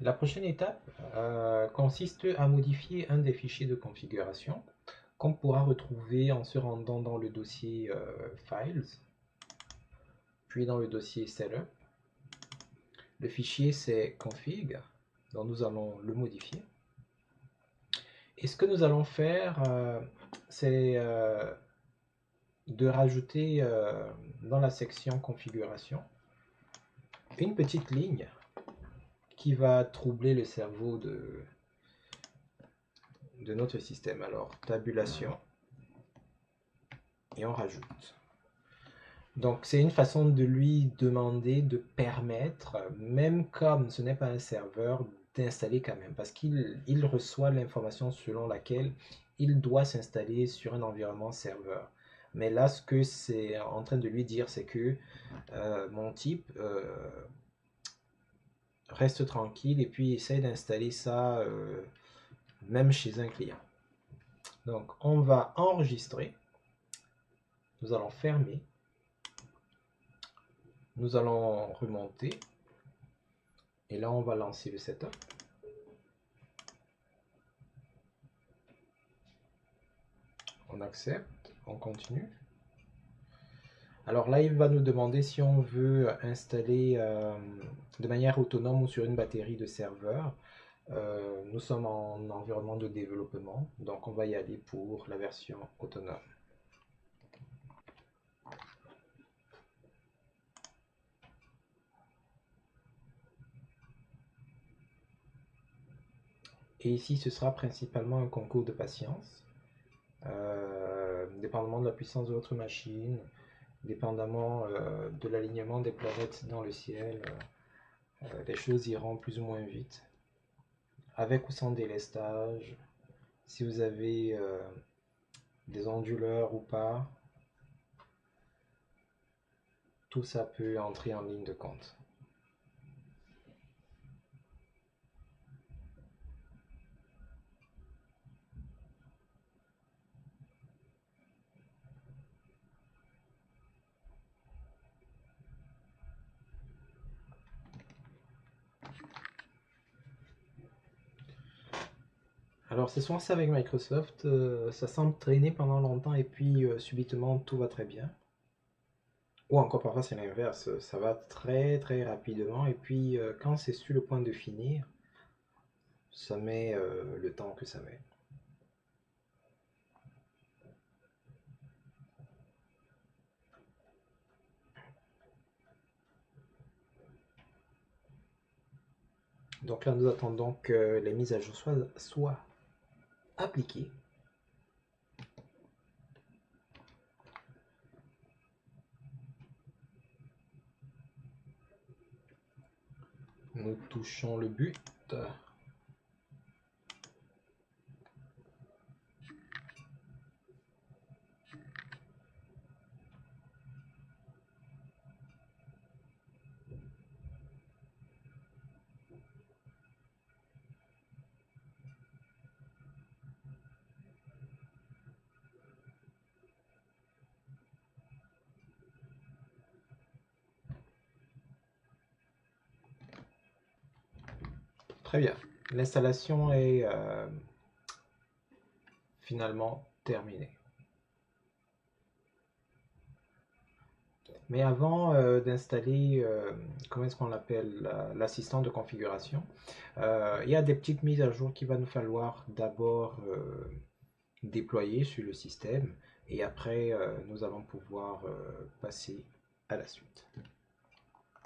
La prochaine étape consiste à modifier un des fichiers de configuration qu'on pourra retrouver en se rendant dans le dossier Files, puis dans le dossier Setup. Le fichier c'est config, donc nous allons le modifier. Et ce que nous allons faire, c'est de rajouter dans la section configuration une petite ligne qui va troubler le cerveau de notre système. Alors, tabulation, et on rajoute. Donc, c'est une façon de lui demander de permettre, même comme ce n'est pas un serveur, d'installer quand même, parce qu'il reçoit l'information selon laquelle il doit s'installer sur un environnement serveur. Mais là, ce que c'est en train de lui dire, c'est que mon type reste tranquille et puis essaye d'installer ça même chez un client. Donc, on va enregistrer. Nous allons fermer. Nous allons remonter. Et là, on va lancer le setup. On accepte. On continue. Alors là, il va nous demander si on veut installer de manière autonome ou sur une batterie de serveurs. Nous sommes en environnement de développement, donc on va y aller pour la version autonome. Et ici, ce sera principalement un concours de patience, dépendamment de la puissance de votre machine, dépendamment de l'alignement des planètes dans le ciel, les choses iront plus ou moins vite, avec ou sans délestage, si vous avez des onduleurs ou pas, tout ça peut entrer en ligne de compte. Alors c'est souvent ça avec Microsoft, ça semble traîner pendant longtemps et puis subitement tout va très bien. Ou encore parfois c'est l'inverse, ça va très très rapidement et puis quand c'est sur le point de finir, ça met le temps que ça met. Donc là nous attendons que les mises à jour soient appliquées. Nous touchons le but. Très bien. L'installation est finalement terminée. Mais avant d'installer, comment est-ce qu'on l'appelle, l'assistant de configuration, il y a des petites mises à jour qu'il va nous falloir d'abord déployer sur le système et après nous allons pouvoir passer à la suite.